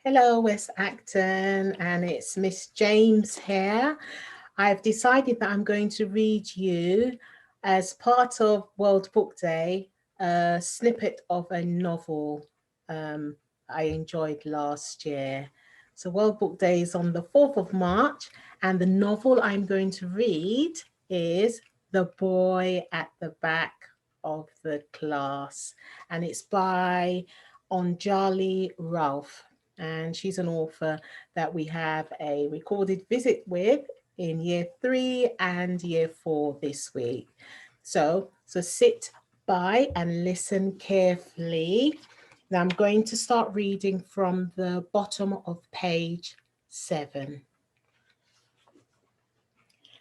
Hello, West Acton, and it's Miss James here. I've decided that I'm going to read you, as part of World Book Day, a snippet of a novel um, I enjoyed last year. So, World Book Day is on the 4th of March, and the novel I'm going to read is The Boy at the Back of the Class, and it's by Anjali Ralph, and she's an author that we have a recorded visit with in year 3 and year 4 this week. So sit by and listen carefully. Now I'm going to start reading from the bottom of page 7.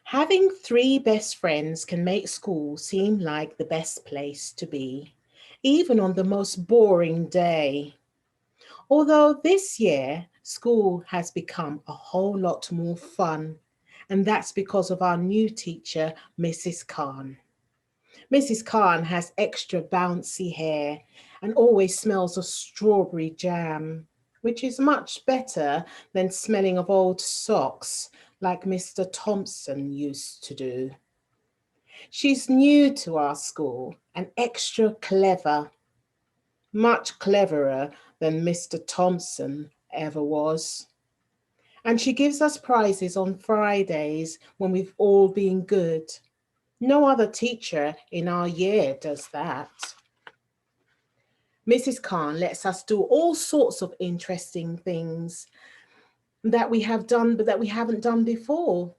Having 3 best friends can make school seem like the best place to be, even on the most boring day. Although this year, school has become a whole lot more fun, and that's because of our new teacher, Mrs. Khan. Mrs. Khan has extra bouncy hair and always smells of strawberry jam, which is much better than smelling of old socks like Mr. Thompson used to do. She's new to our school and extra clever, much cleverer than Mr. Thompson ever was. And she gives us prizes on Fridays when we've all been good. No other teacher in our year does that. Mrs. Khan lets us do all sorts of interesting things that we have done but that we haven't done before.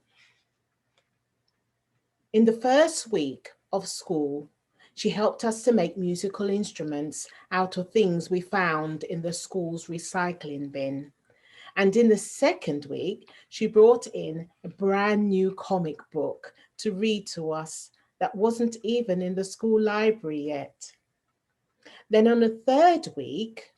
In the first week of school, she helped us to make musical instruments out of things we found in the school's recycling bin. And in the second week, she brought in a brand new comic book to read to us that wasn't even in the school library yet. Then on the third week,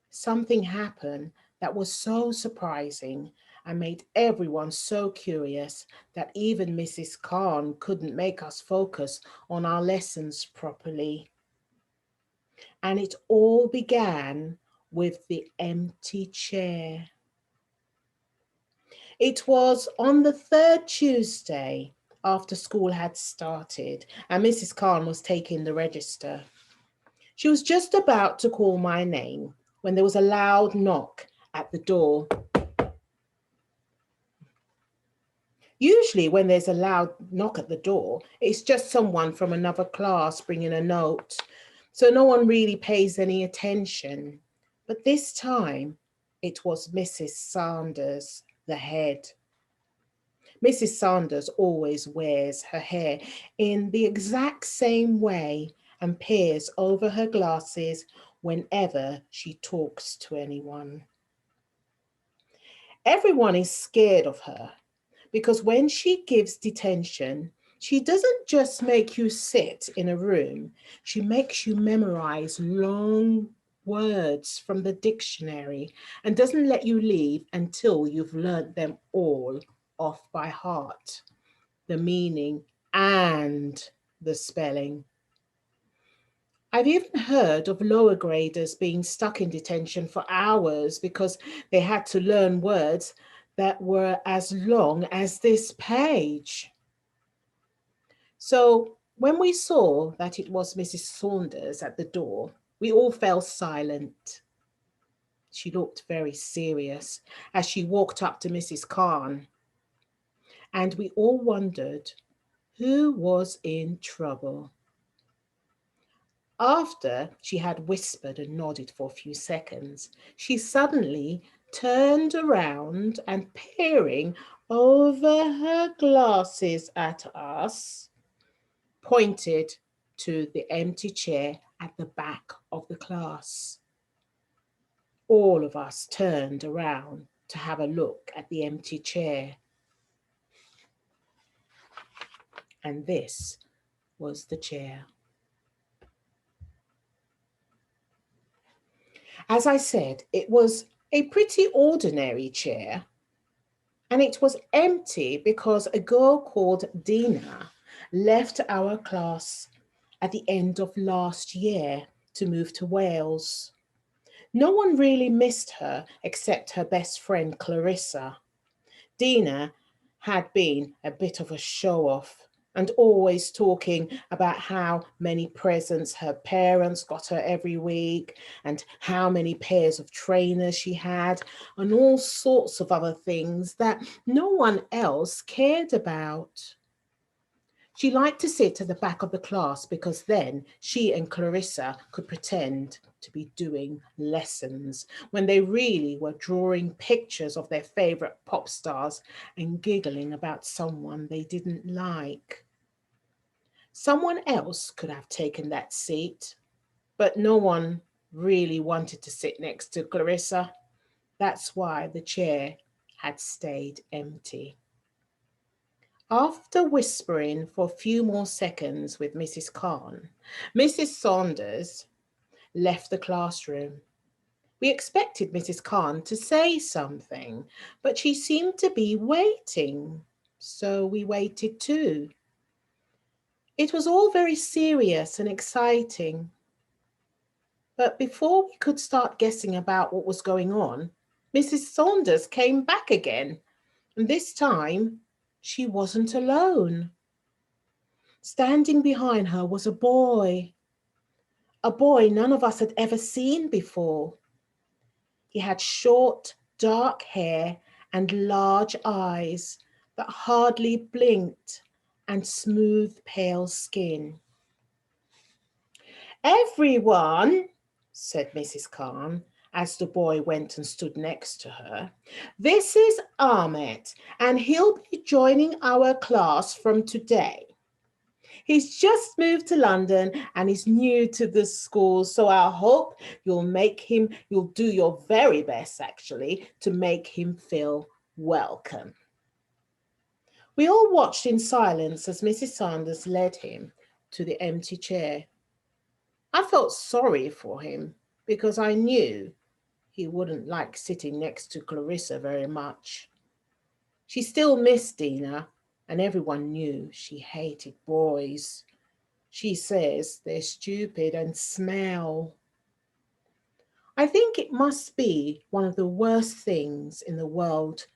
something happened that was so surprising and made everyone so curious that even Mrs. Khan couldn't make us focus on our lessons properly. And it all began with the empty chair. It was on the third Tuesday after school had started, and Mrs. Khan was taking the register. She was just about to call my name when there was a loud knock at the door. Usually, when there's a loud knock at the door, it's just someone from another class bringing a note, so no one really pays any attention. But this time, it was Mrs. Sanders, the head. Mrs. Sanders always wears her hair in the exact same way and peers over her glasses whenever she talks to anyone. Everyone is scared of her because when she gives detention, she doesn't just make you sit in a room, she makes you memorize long words from the dictionary and doesn't let you leave until you've learnt them all off by heart, the meaning and the spelling. I've even heard of lower graders being stuck in detention for hours because they had to learn words that were as long as this page. So when we saw that it was Mrs. Saunders at the door, we all fell silent. She looked very serious as she walked up to Mrs. Khan, and we all wondered who was in trouble. After she had whispered and nodded for a few seconds, she suddenly turned around and peering over her glasses at us, pointed to the empty chair at the back of the class. All of us turned around to have a look at the empty chair, and this was the chair. As I said, it was a pretty ordinary chair, and it was empty because a girl called Dina left our class at the end of last year to move to Wales. No one really missed her except her best friend Clarissa. Dina had been a bit of a show off and always talking about how many presents her parents got her every week and how many pairs of trainers she had and all sorts of other things that no one else cared about. She liked to sit at the back of the class because then she and Clarissa could pretend to be doing lessons when they really were drawing pictures of their favourite pop stars and giggling about someone they didn't like. Someone else could have taken that seat, but no one really wanted to sit next to Clarissa. That's why the chair had stayed empty. After whispering for a few more seconds with Mrs. Khan, Mrs. Saunders left the classroom. We expected Mrs. Khan to say something, but she seemed to be waiting, so we waited too. It was all very serious and exciting, but before we could start guessing about what was going on, Mrs. Saunders came back again, and this time she wasn't alone. Standing behind her was a boy none of us had ever seen before. He had short, dark hair and large eyes that hardly blinked and smooth, pale skin. Everyone, said Mrs. Khan, as the boy went and stood next to her, this is Ahmet, and he'll be joining our class from today. He's just moved to London and he's new to the school. So I hope you'll do your very best actually to make him feel welcome. We all watched in silence as Mrs. Sanders led him to the empty chair. I felt sorry for him because I knew he wouldn't like sitting next to Clarissa very much. She still missed Dina, and everyone knew she hated boys. She says they're stupid and smell. I think it must be one of the worst things in the world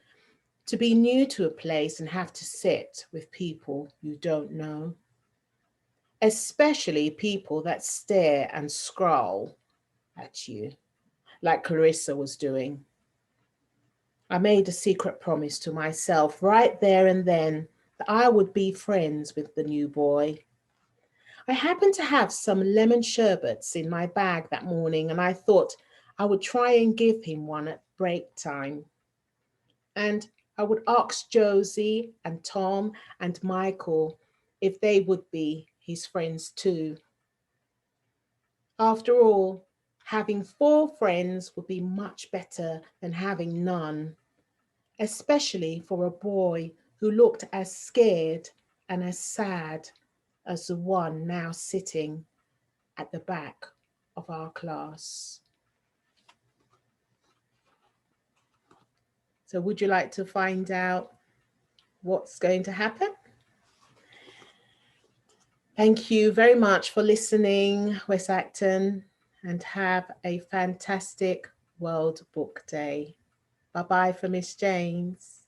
to be new to a place and have to sit with people you don't know, especially people that stare and scroll at you, like Clarissa was doing. I made a secret promise to myself right there and then that I would be friends with the new boy. I happened to have some lemon sherbets in my bag that morning, and I thought I would try and give him one at break time. And I would ask Josie and Tom and Michael if they would be his friends too. After all, having 4 friends would be much better than having none, especially for a boy who looked as scared and as sad as the one now sitting at the back of our class. So would you like to find out what's going to happen? Thank you very much for listening, West Acton, and have a fantastic World Book Day. Bye-bye for Miss James.